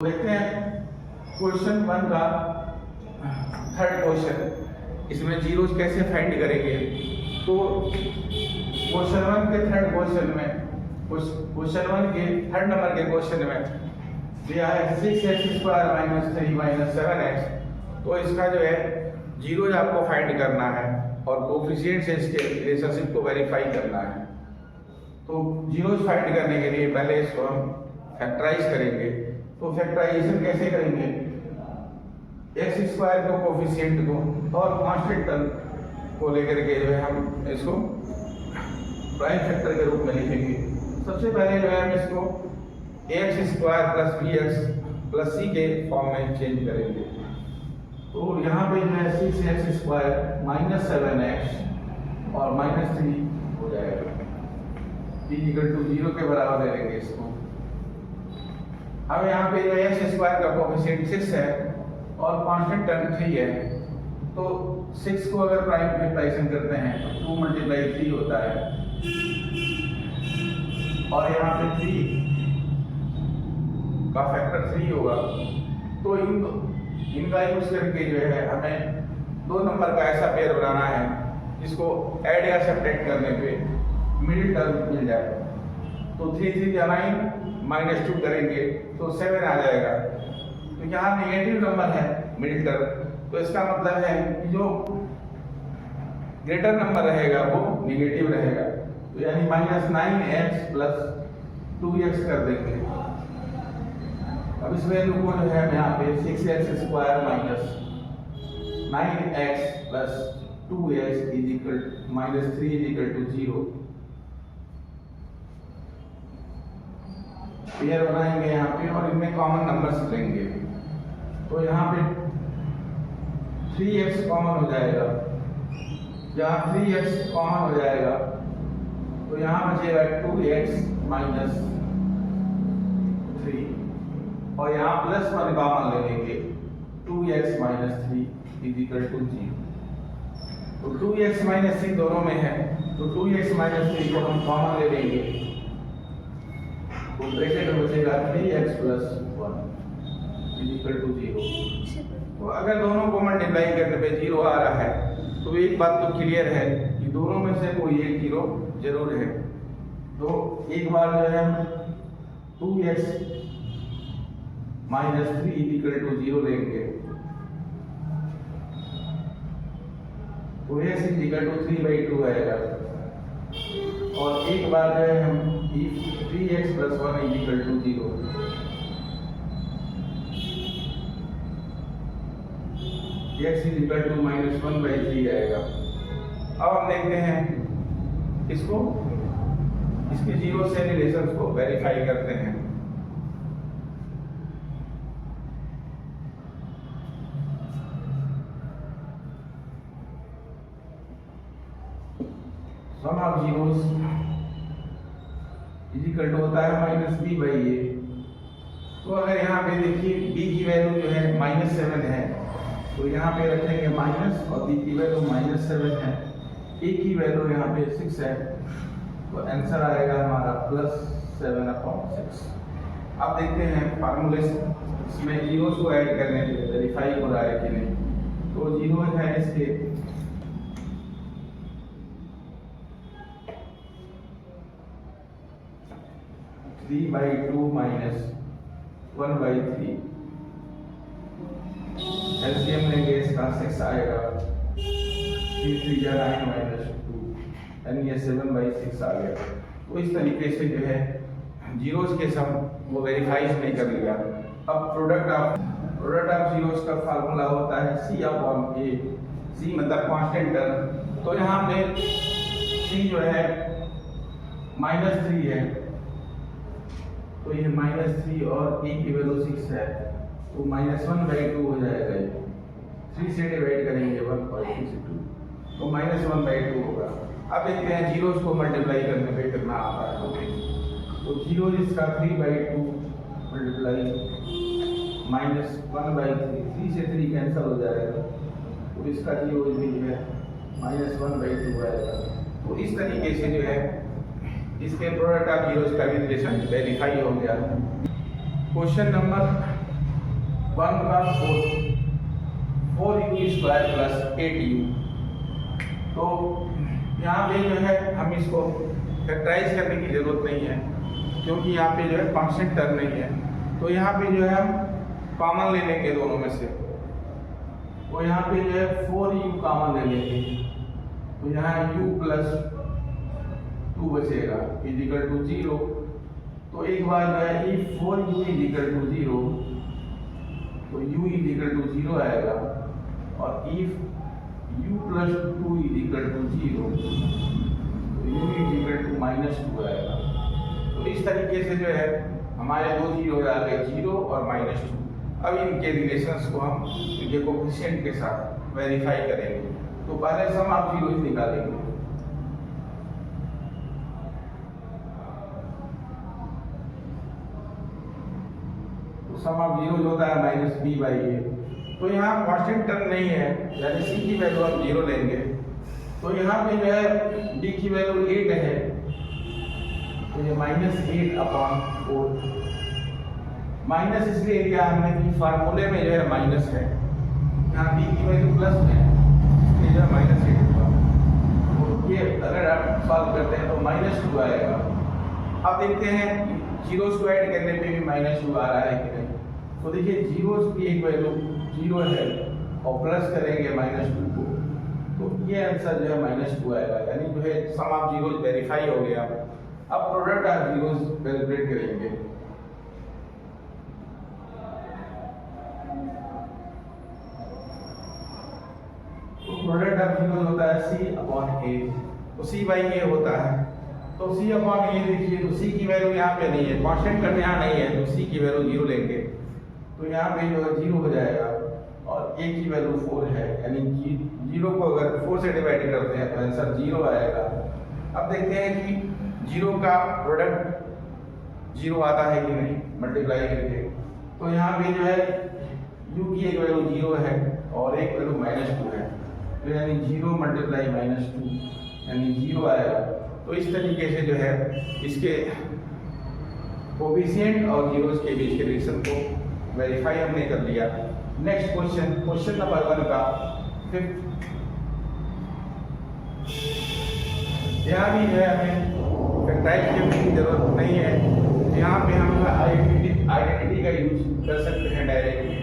देखते हैं क्वेश्चन 1 का थर्ड क्वेश्चन। इसमें जीरोस कैसे फाइंड करेंगे। तो क्वेश्चन 1 के थर्ड क्वेश्चन में क्वेश्चन 1 के थर्ड नंबर के क्वेश्चन में दिया है 6x² - 3 - 7x। तो इसका जो है जीरोज आपको फाइंड करना है और कोफिशिएंट से इसके रिलेशनशिप को वेरीफाई करना है। तो जीरोज फाइंड करने के लिए पहले इसको हम फैक्टराइज करेंगे। तो फैक्टराइजेशन कैसे करेंगे, x² को कोफिशिएंट को और कांस्टेंट टर्म को लेकर के जो है हम इसको प्राइम फैक्टर के रूप में लिखेंगे। सबसे पहले जो है हम इसको ax² + bx + c के फॉर्म में चेंज करेंगे। तो यहाँ पे जो है 6x² - 7x और -3 हो जाएगा, = 0 के बराबर ले लेंगे इसको। अब यहाँ पे जो x² का कोफिशिएंट 6 है और कांस्टेंट टर्म 3 है। तो 6 को अगर प्राइम फैक्टराइजेशन करते हैं तो 2 × 3 होता है और यहाँ पे 3 का फैक्टर 3 होगा। तो इनका यूज करके जो है हमें 2 नंबर का ऐसा पेयर बनाना है जिसको ऐड या सब्ट्रैक्ट करने पे मिडिल टर्म मिल जाए। तो 3 3 या 9 -2 करेंगे तो 7 आ जाएगा। तो यहाँ नेगेटिव नंबर है मिडिल टर्म, तो इसका मतलब है कि जो ग्रेटर नंबर रहेगा वो नेगेटिव रहेगा। तो यानी -9x + 2x कर देंगे। अब इस वैल्यू को जो है यहाँ पे 6x² - 9x + 2x -3 = 0 पेयर बनाएंगे यहाँ पे और इनमें कॉमन नंबर्स लेंगे। तो यहाँ पे 3x कॉमन हो जाएगा, यहाँ 3x कॉमन हो जाएगा तो यहाँ बचेगा 2x - 3 और यहाँ +1 कॉमन ले लेंगे, 2x - 3 = 0। तो 2x - 3 दोनों में है तो 2x - 3 को हम कॉमन ले लेंगे। तो ब्रैकेट में बचेगा 3x + 1 = 0। तो अगर दोनों को मल्टीप्लाई करने पे 0 आ रहा है तो एक बात तो क्लियर है कि दोनों में से कोई एक 0 जरूर है। तो एक बार जो है 2x - 3 = 0 लेंगे तो x = 3/2 आएगा। और एक बार जो है हम 3x + 1 = 0 x = -1/3 आएगा। अब हम देखते हैं इसको, इसके जीरो से रिलेशंस को वेरीफाई करते हैं। सम ऑफ जीरोस = होता है -b/a। तो अगर यहाँ पे देखिए b की वैल्यू जो है -7 है तो यहाँ पे रखेंगे माइनस और b की वैल्यू -7 है, a की वैल्यू यहाँ पे 6 है तो आंसर आएगा हमारा +7/6। अब देखते हैं फार्मूले से इसमें जीरोस को ऐड करने पे वेरीफाई हो रहा है कि नहीं। तो जीरो है इसके 3/2 - 1/3 एलसीएम लेंगे इसका 6 आएगा, 3 3 या 9 - 2 यानी ये 7/6 आ गया। तो इस तरीके से जो है जीरोस के सम वो वेरीफाई नहीं कर लिया। अब प्रोडक्ट ऑफ जीरोस का फार्मूला होता है C/A। C मतलब कांस्टेंट टर्म। तो यहाँ पे C जो है -3 है तो ये -3 और a की वैल्यू 6 है तो -1/2 हो जाएगा। ये 3 से डिवाइड करेंगे 1.62 तो -1/2 होगा। अब देखते हैं जीरोस को मल्टीप्लाई करने पे कितना आता है। तो जीरो इसका 3/2 मल्टीप्लाई -1/3, 3 से 3 कैंसिल हो जाएगा तो इसका जीरो भी है -1/2 आएगा। तो इस तरीके से जो है इसके प्रोडक्ट ऑफ जीरोस का भी रिलेशन वेरीफाई हो गया। क्वेश्चन नंबर 1 का 4u स्क्वायर प्लस 8u। तो यहाँ पे जो है हम इसको फैक्टराइज करने की जरूरत नहीं है, क्योंकि यहाँ पे जो है कांस्टेंट टर्म नहीं है। तो यहाँ पे जो है हम कॉमन ले लेंगे दोनों में से। तो यहाँ पे जो है 4u कॉमन ले लेंगे, तो यहाँ u प्लस 2 बचेगा इजिकल टू 0। तो एक बार जो है if 4u इजिकल टू 0, तो u इजिकल टू 0 आएगा, और if u plus 2 equal to 0, तो u इजिकल टू -2 आएगा। तो इस तरीके से जो है हमारे दो जीरो आ गए, 0 और -2। अब इनके रिलेशंस को हम इनके कोफिशिएंट के साथ वेरीफाई करेंगे। तो पहले सम ऑफ जीरोज निकालेंगे। तो सम ऑफ जीरोज होता है -b/a। तो यहाँ कांस्टेंट टर्म नहीं है, यानी c की वैल्यू हम 0 लेंगे। तो यहाँ पे जो है d की वैल्यू 8 है, तो ये -8/4। माइनस इसलिए लिया हमने कि फार्मूले में जो है माइनस है, यहाँ b की वैल्यू प्लस है, इसलिए जो है -8 हुआ। तो ये अगर आप सॉल्व करते हैं तो -2 आएगा। अब देखते हैं जीरो स्क्वायर करने पे भी -2 आ रहा है कि नहीं। तो देखिए जीरो की एक वैल्यू 0 है और प्लस करेंगे -2 को, तो ये आंसर जो है -2 आएगा, यानी जो है सम ऑफ जीरोज वेरीफाई हो गया। अब प्रोडक्ट ऑफ जीरोज कैलकुलेट करेंगे। प्रोडक्ट ऑफ जीरोज होता है c/a, तो c/a होता है। तो c/a देखिए, तो c की वैल्यू यहाँ पे नहीं है, कांस्टेंट टर्म यहाँ नहीं है, तो c की वैल्यू 0 लेंगे, तो यहाँ पे जो है 0 हो जाएगा, और a की वैल्यू 4 है, यानी 0 को अगर 4 से डिवाइड करते हैं तो आंसर 0 आएगा। अब देखते हैं कि 0 का प्रोडक्ट 0 आता है कि नहीं मल्टीप्लाई करके। तो यहाँ पे जो है u की एक वैल्यू 0 है और एक वैल्यू -2 है, तो यानी 0 मल्टीप्लाई -2 यानी 0 आएगा। तो इस तरीके से जो है इसके कोफिशिएंट और जीरोज के बीच के रिलेशन को वेरीफाई हमने कर लिया। नेक्स्ट क्वेश्चन, क्वेश्चन नंबर 1 का 5th। यहाँ भी जो है हमें फैक्टराइज करने की जरूरत नहीं है, यहाँ पे हम आइडेंटिटी का यूज कर सकते हैं डायरेक्टली।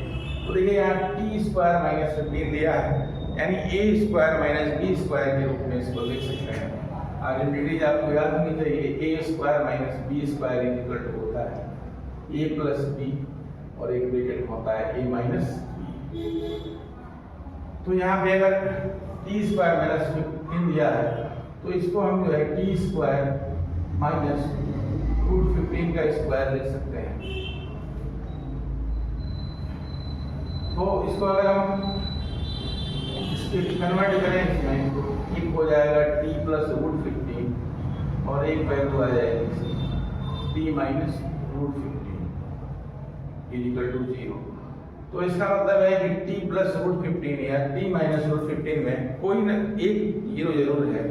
तो देखिए यहाँ t² - 15 दिया है, यानी a² - b² के रूप में इसको लिख सकते हैं। आइडेंटिटीज आपको याद होनी चाहिए, a² - b² होता है a प्लस b, और एक ब्रैकेट होता है a माइनस b। तो यहाँ पे अगर t² - 15 दिया है, तो इसको हम जो है t² - √15 का स्क्वायर लिख सकते हैं। तो इसको अगर हम कन्वर्ट करें इसमें, तो एक हो जाएगा t प्लस √15 और एक वैल्यू आ जाएगी t माइनस √15 इक्वल टू 0। तो इसका मतलब है कि t प्लस √15 या t माइनस √15 में कोई न एक जीरो जरूर है।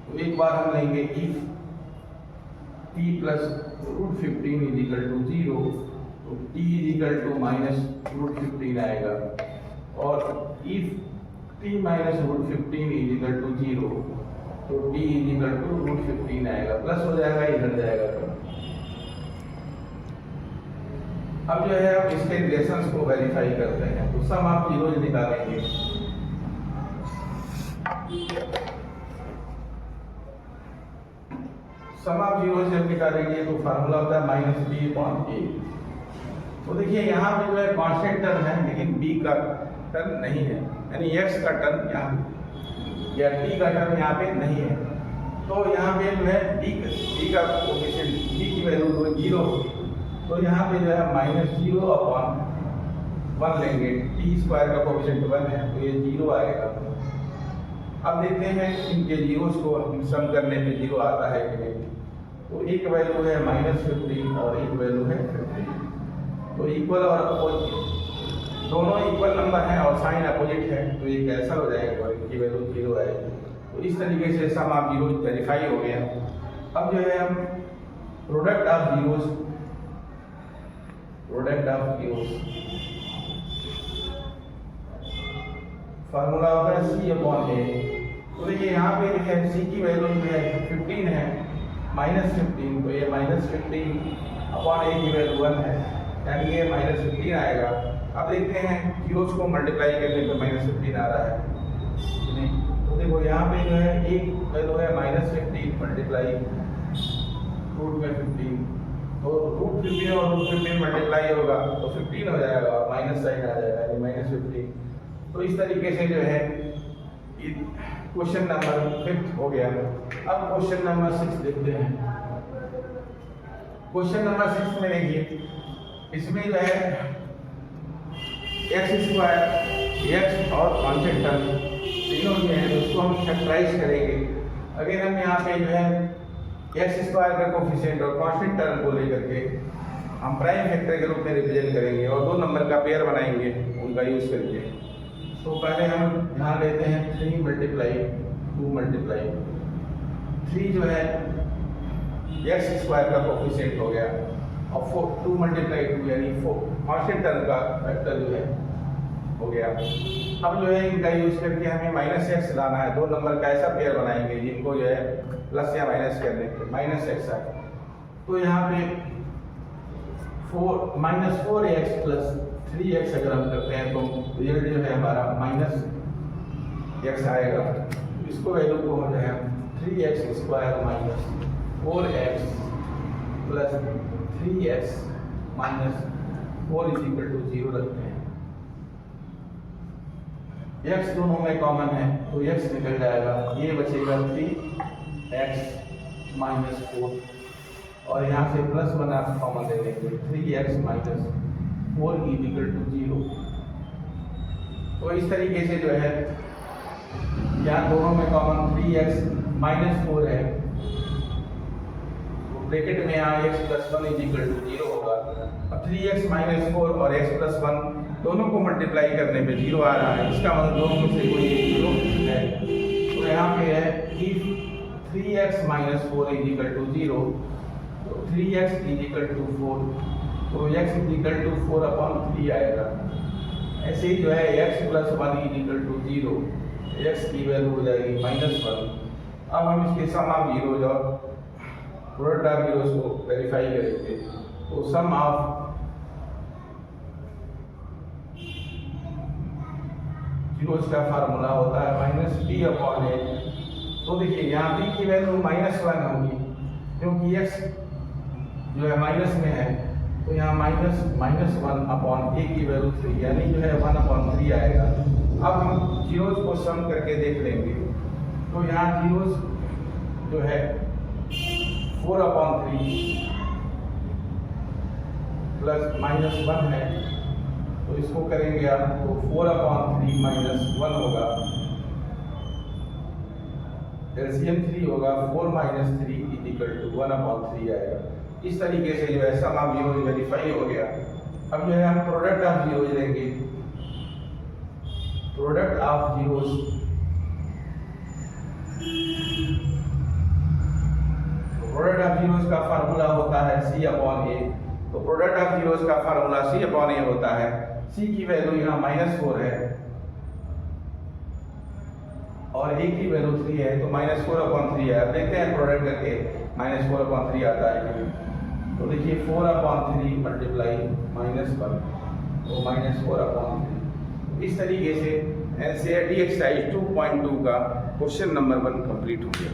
तो एक बार हम लेंगे if t plus √15 equal to 0, तो t इक्वल टू माइनस √15 आएगा, और if t minus √15 equal to 0, तो t इक्वल टू √15 आएगा, प्लस हो जाएगा, इधर जाएगा। तो अब जो है हम इसके रिलेशंस को वेरीफाई करते हैं। तो सम ऑफ जीरोज निकालेंगे। सम ऑफ जीरोज जब निकालेंगे तो फार्मूला होता है -b/a। तो देखिए यहाँ पे जो है कांस्टेंट टर्म है, लेकिन b का टर्म नहीं है, यानी x का टर्म यहाँ या t का टर्म यहाँ पे नहीं है। तो यहाँ पे जो है b का कोफिशिएंट b की वैल्यू 0 होगी, तो यहाँ पे जो है -0/1 लेंगे, t² का कोफिशिएंट 1 है, तो ये 0 आएगा। अब देखते हैं इनके जीरोस को हम सम करने पे 0 आता है कि नहीं। तो एक वैल्यू है -15 और एक वैल्यू है 15, तो इक्वल और अपोजिट दोनों इक्वल नंबर हैं और साइन अपोजिट है, तो ये कैंसिल हो जाएगा और इनकी वैल्यू 0 आएगी। तो इस तरीके से सम ऑफ जीरोज वेरीफाई हो गया। अब जो है हम प्रोडक्ट ऑफ जीरोज फार्मूला होता है सी अपॉन ए। तो देखिए यहाँ पे जो है सी की वैल्यू जो है 15 है, -15, तो ये -15 अपॉन ए की वैल्यू 1 है, यानी ये -15 आएगा। अब देखते हैं जीरोस को मल्टीप्लाई करने पे -15 आ रहा है कि नहीं। तो देखो यहाँ पे जो है एक वैल्यू है -15 मल्टीप्लाई रूट में 15, तो रूट 15 और रूट 15 मल्टीप्लाई होगा तो 15 हो जाएगा और माइनस साइन आ जाएगा, यानी -15। तो इस तरीके से जो है क्वेश्चन नंबर 5 हो गया। अब क्वेश्चन नंबर 6 देखते हैं। क्वेश्चन नंबर 6 में देखिए, इसमें जो है x² x और कांस्टेंट टर्म तीनों जो है उसको हम फैक्टराइज करेंगे। अगर हम यहाँ पे जो है x² का कोफिशिएंट और कांस्टेंट टर्म को लेकर के हम प्राइम फैक्टर के रूप में रिप्रेजेंट करेंगे और 2 नंबर का पेयर बनाएंगे उनका यूज करके। तो पहले हम यहाँ लेते हैं 3 × 2 × 3 जो है x² का कोफिशिएंट हो गया और 2 × 2 यानी 4 कांस्टेंट टर्म का फैक्टर जो है हो गया। अब जो है इनका यूज करके हमें -x लाना है। 2 नंबर का ऐसा पेयर बनाएंगे जिनको जो है प्लस या माइनस करने पे -x आए। तो यहाँ पे -4x + 3x अगर हम करते हैं तो रिजल्ट जो है हमारा -x आएगा। इसको वैल्यू को हो जाए 3x² - 4x + 3x - 4 = 0 रखते हैं। x दोनों में कॉमन है तो x निकल जाएगा, ये बचेगा 3x - 4 और यहाँ से +1 आप कॉमन ले लेंगे, 3x - 4 = 0। तो इस तरीके से जो है यहाँ दोनों में कॉमन 3x - 4 है, तो ब्रैकेट में यहाँ x + 1 = 0 होगा। अब 3x - 4 और x + 1 दोनों को मल्टीप्लाई करने पे 0 आ रहा है, इसका मतलब दोनों में से कोई एक 0 है। तो यहाँ पे है कि 3x - 4 = 0, तो 3x = 4, तो x = 4/3 आएगा। ऐसे ही जो है x + 1 = 0, x की वैल्यू हो जाएगी -1। अब हम इसके सम ऑफ जीरोज और प्रोडक्ट ऑफ जीरोज को वेरीफाई करेंगे। तो सम ऑफ जीरोज का फार्मूला होता है -p/a। तो देखिए यहाँ p की वैल्यू -1 होगी, क्योंकि x जो है माइनस में है, तो यहाँ -1/a की वैल्यू 3, यानी जो है 1/3 आएगा। अब हम जीरोज को सम करके देख लेंगे। तो यहाँ जीरोज जो है 4/3 + -1 है, तो इसको करेंगे आप तो 4/3 - 1 होगा, एलसीएम 3 होगा, 4 - 3 = 1/3 आएगा। इस तरीके से जो है सम ऑफ जीरोज वेरीफाई हो गया। अब जो है हम प्रोडक्ट ऑफ जीरोज लेंगे। प्रोडक्ट ऑफ जीरोज का फार्मूला होता है C/A। तो प्रोडक्ट ऑफ जीरोज का फार्मूला C/A होता है। C की वैल्यू यहाँ -4 है और A की वैल्यू 3 है, तो -4/3 है। अब देखते हैं प्रोडक्ट करके -4/3 आता है कि नहीं। तो देखिए 4/3 × -1, तो -4/3। इस तरीके से NCERT एक्सरसाइज 2.2 का क्वेश्चन नंबर 1 कंप्लीट हो गया।